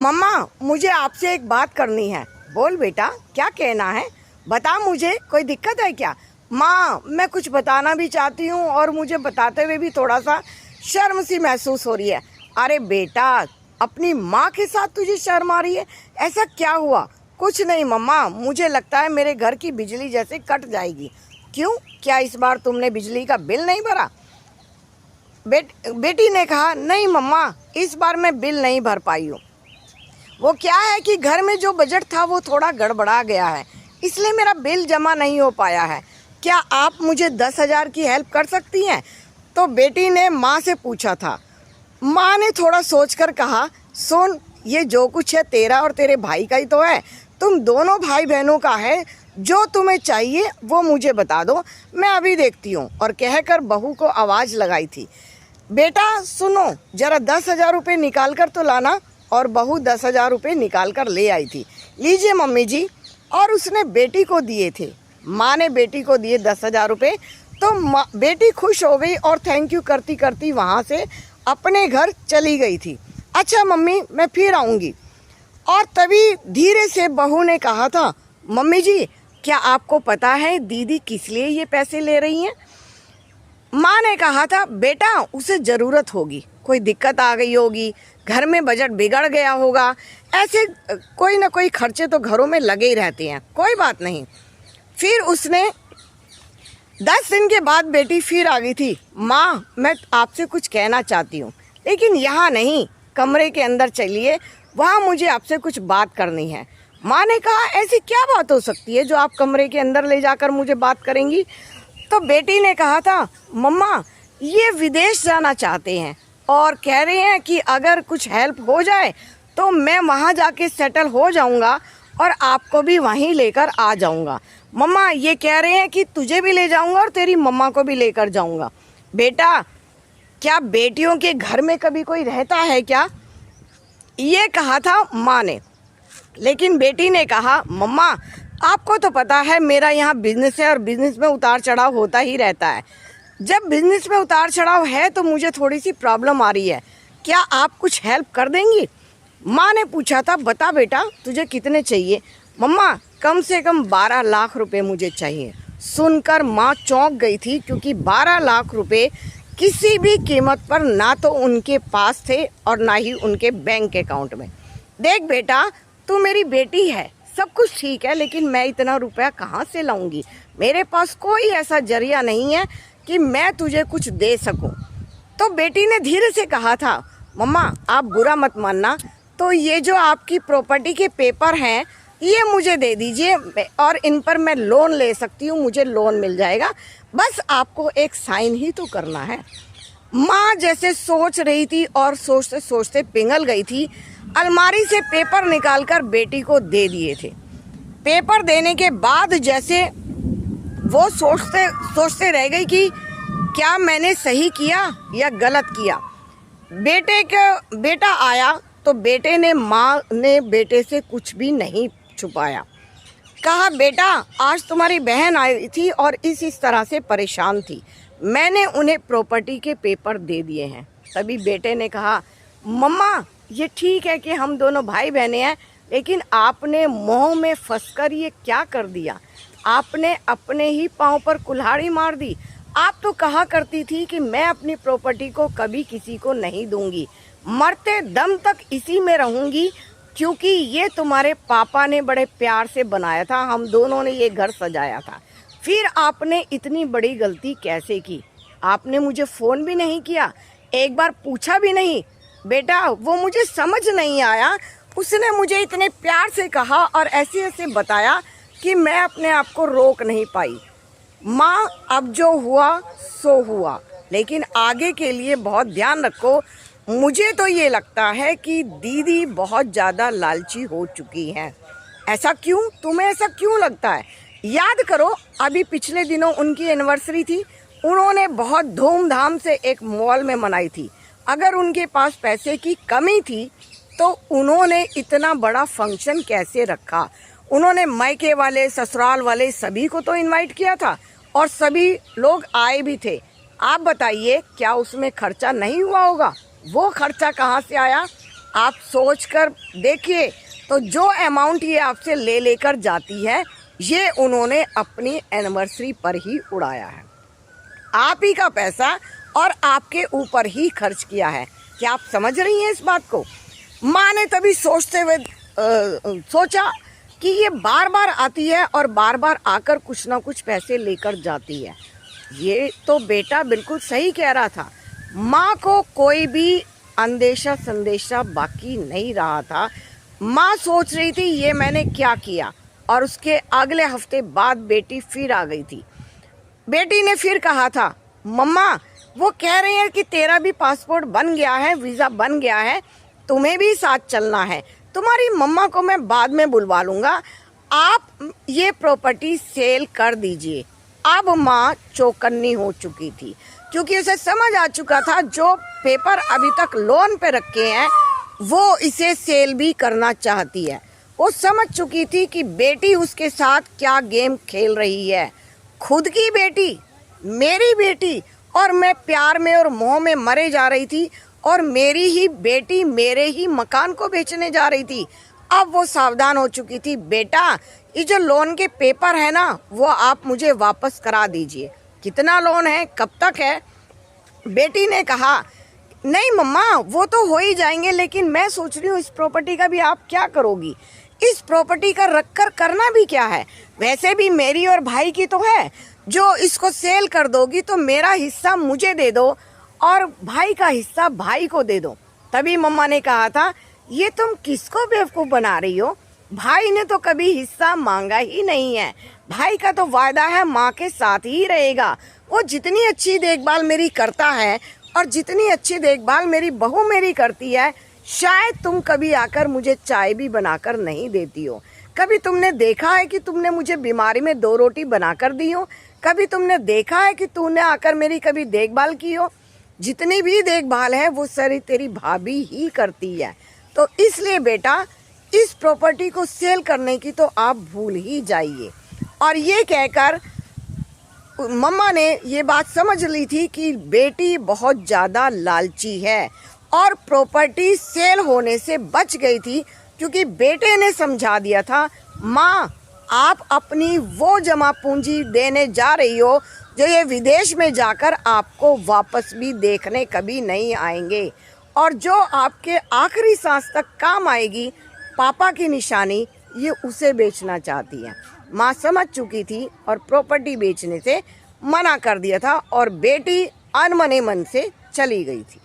मम्मा, मुझे आपसे एक बात करनी है। बोल बेटा, क्या कहना है? बता मुझे, कोई दिक्कत है क्या? माँ, मैं कुछ बताना भी चाहती हूँ और मुझे बताते हुए भी थोड़ा सा शर्म सी महसूस हो रही है। अरे बेटा, अपनी माँ के साथ तुझे शर्म आ रही है? ऐसा क्या हुआ? कुछ नहीं मम्मा, मुझे लगता है मेरे घर की बिजली जैसे कट जाएगी। क्यों? क्या इस बार तुमने बिजली का बिल नहीं भरा? बेटी ने कहा, नहीं मम्मा, इस बार मैं बिल नहीं भर पाई हूँ। वो क्या है कि घर में जो बजट था वो थोड़ा गड़बड़ा गया है, इसलिए मेरा बिल जमा नहीं हो पाया है। क्या आप मुझे 10,000 की हेल्प कर सकती हैं? तो बेटी ने माँ से पूछा था। माँ ने थोड़ा सोचकर कहा, सुन, ये जो कुछ है तेरा और तेरे भाई का ही तो है। तुम दोनों भाई बहनों का है। जो तुम्हें चाहिए वो मुझे बता दो, मैं अभी देखती हूँ। और कहकर बहू को आवाज़ लगाई थी, बेटा सुनो, जरा 10,000 रुपये निकाल कर तो लाना। और बहू 10,000 रुपये निकाल कर ले आई थी। लीजिए मम्मी जी। और उसने बेटी को दिए थे। माँ ने बेटी को दिए 10,000 रुपये। तो बेटी खुश हो गई और थैंक यू करती करती वहाँ से अपने घर चली गई थी। अच्छा मम्मी, मैं फिर आऊँगी। और तभी धीरे से बहू ने कहा था, मम्मी जी, क्या आपको पता है दीदी किस लिए ये पैसे ले रही हैं? माँ ने कहा था, बेटा उसे ज़रूरत होगी, कोई दिक्कत आ गई होगी, घर में बजट बिगड़ गया होगा, ऐसे कोई ना कोई खर्चे तो घरों में लगे ही रहते हैं, कोई बात नहीं। फिर उसने 10 दिन के बाद बेटी फिर आ गई थी। माँ, मैं आपसे कुछ कहना चाहती हूँ, लेकिन यहाँ नहीं, कमरे के अंदर चलिए, वहाँ मुझे आपसे कुछ बात करनी है। माँ ने कहा, ऐसी क्या बात हो सकती है जो आप कमरे के अंदर ले जाकर मुझे बात करेंगी? तो बेटी ने कहा था, मम्मा, ये विदेश जाना चाहते हैं और कह रहे हैं कि अगर कुछ हेल्प हो जाए तो मैं वहाँ जाके सेटल हो जाऊँगा और आपको भी वहीं लेकर आ जाऊँगा। मम्मा, ये कह रहे हैं कि तुझे भी ले जाऊँगा और तेरी मम्मा को भी लेकर जाऊँगा। बेटा, क्या बेटियों के घर में कभी कोई रहता है क्या? ये कहा था माँ ने। लेकिन बेटी ने कहा, मम्मा, आपको तो पता है मेरा यहाँ बिजनेस है और बिजनेस में उतार चढ़ाव होता ही रहता है। जब बिजनेस में उतार चढ़ाव है तो मुझे थोड़ी सी प्रॉब्लम आ रही है, क्या आप कुछ हेल्प कर देंगी? माँ ने पूछा था, बता बेटा, तुझे कितने चाहिए? मम्मा, कम से कम 12 लाख रुपए मुझे चाहिए। सुनकर माँ चौंक गई थी, क्योंकि 12 लाख रुपए किसी भी कीमत पर ना तो उनके पास थे और ना ही उनके बैंक अकाउंट में। देख बेटा, तू मेरी बेटी है, सब कुछ ठीक है, लेकिन मैं इतना रुपया कहाँ से लाऊंगी? मेरे पास कोई ऐसा जरिया नहीं है कि मैं तुझे कुछ दे सकूं। तो बेटी ने धीरे से कहा था, मम्मा, आप बुरा मत मानना, तो ये जो आपकी प्रॉपर्टी के पेपर हैं ये मुझे दे दीजिए और इन पर मैं लोन ले सकती हूँ, मुझे लोन मिल जाएगा, बस आपको एक साइन ही तो करना है। माँ जैसे सोच रही थी और सोचते सोचते पिघल गई थी। अलमारी से पेपर निकालकर बेटी को दे दिए थे। पेपर देने के बाद जैसे वो सोचते सोचते रह गई कि क्या मैंने सही किया या गलत किया। बेटा आया तो बेटे ने माँ ने बेटे से कुछ भी नहीं छुपाया। कहा, बेटा, आज तुम्हारी बहन आई थी और इस तरह से परेशान थी, मैंने उन्हें प्रॉपर्टी के पेपर दे दिए हैं। तभी बेटे ने कहा, मम्मा, ये ठीक है कि हम दोनों भाई बहनें हैं, लेकिन आपने मोह में फंसकर ये क्या कर दिया? आपने अपने ही पाँव पर कुल्हाड़ी मार दी। आप तो कहा करती थी कि मैं अपनी प्रॉपर्टी को कभी किसी को नहीं दूंगी, मरते दम तक इसी में रहूंगी, क्योंकि ये तुम्हारे पापा ने बड़े प्यार से बनाया था, हम दोनों ने ये घर सजाया था। फिर आपने इतनी बड़ी गलती कैसे की? आपने मुझे फ़ोन भी नहीं किया, एक बार पूछा भी नहीं। बेटा, वो मुझे समझ नहीं आया, उसने मुझे इतने प्यार से कहा और ऐसे ऐसे बताया कि मैं अपने आप को रोक नहीं पाई। माँ, अब जो हुआ सो हुआ, लेकिन आगे के लिए बहुत ध्यान रखो। मुझे तो ये लगता है कि दीदी बहुत ज़्यादा लालची हो चुकी हैं। ऐसा क्यों? तुम्हें ऐसा क्यों लगता है? याद करो, अभी पिछले दिनों उनकी एनिवर्सरी थी, उन्होंने बहुत धूमधाम से एक मॉल में मनाई थी। अगर उनके पास पैसे की कमी थी तो उन्होंने इतना बड़ा फंक्शन कैसे रखा? उन्होंने मायके वाले, ससुराल वाले सभी को तो इनवाइट किया था और सभी लोग आए भी थे। आप बताइए, क्या उसमें खर्चा नहीं हुआ होगा? वो खर्चा कहाँ से आया? आप सोच कर देखिए, तो जो अमाउंट ये आपसे ले लेकर जाती है, ये उन्होंने अपनी एनिवर्सरी पर ही उड़ाया है। आप ही का पैसा और आपके ऊपर ही खर्च किया है। क्या आप समझ रही हैं इस बात को? माँ ने तभी सोचते हुए सोचा कि ये बार बार आती है और बार बार आकर कुछ ना कुछ पैसे लेकर जाती है। ये तो बेटा बिल्कुल सही कह रहा था। माँ को कोई भी अंदेशा संदेशा बाकी नहीं रहा था। माँ सोच रही थी ये मैंने क्या किया, और उसके अगले हफ्ते बाद बेटी फिर आ गई थी। बेटी ने फिर कहा था, मम्मा वो कह रहे हैं कि तेरा भी पासपोर्ट बन गया है, वीज़ा बन गया है, तुम्हें भी साथ चलना है। तुम्हारी मम्मा को मैं बाद में बुलवा लूँगा, आप ये प्रॉपर्टी सेल कर दीजिए। अब माँ चौकन्नी हो चुकी थी, क्योंकि उसे समझ आ चुका था जो पेपर अभी तक लोन पे रखे हैं वो इसे सेल भी करना चाहती है। वो समझ चुकी थी कि बेटी उसके साथ क्या गेम खेल रही है। खुद की बेटी, मेरी बेटी, और मैं प्यार में और मोह में मरे जा रही थी, और मेरी ही बेटी मेरे ही मकान को बेचने जा रही थी। अब वो सावधान हो चुकी थी, बेटा ये जो लोन के पेपर है ना, वो आप मुझे वापस करा दीजिए। कितना लोन है, कब तक है? बेटी ने कहा, नहीं मम्मा वो तो हो ही जाएंगे, लेकिन मैं सोच रही हूँ इस प्रॉपर्टी का भी आप क्या करोगी? इस प्रॉपर्टी का रख कर करना भी क्या है? वैसे भी मेरी और भाई की तो है, जो इसको सेल कर दोगी तो मेरा हिस्सा मुझे दे दो और भाई का हिस्सा भाई को दे दो। तभी मम्मा ने कहा था, ये तुम किसको बेवकूफ़ बना रही हो? भाई ने तो कभी हिस्सा मांगा ही नहीं है। भाई का तो वायदा है माँ के साथ ही रहेगा। वो जितनी अच्छी देखभाल मेरी करता है और जितनी अच्छी देखभाल मेरी बहू मेरी करती है, शायद तुम कभी आकर मुझे चाय भी बनाकर नहीं देती हो। कभी तुमने देखा है कि तुमने मुझे बीमारी में 2 रोटी बनाकर दी हो? कभी तुमने देखा है कि तूने आकर मेरी कभी देखभाल की हो? जितनी भी देखभाल है वो सारी तेरी भाभी ही करती है। तो इसलिए बेटा इस प्रॉपर्टी को सेल करने की तो आप भूल ही जाइए। और ये कहकर मम्मा ने ये बात समझ ली थी कि बेटी बहुत ज़्यादा लालची है, और प्रॉपर्टी सेल होने से बच गई थी, क्योंकि बेटे ने समझा दिया था, माँ आप अपनी वो जमा पूंजी देने जा रही हो जो ये विदेश में जाकर आपको वापस भी देखने कभी नहीं आएंगे, और जो आपके आखिरी सांस तक काम आएगी, पापा की निशानी, ये उसे बेचना चाहती है। माँ समझ चुकी थी और प्रॉपर्टी बेचने से मना कर दिया था, और बेटी अनमने मन से चली गई थी।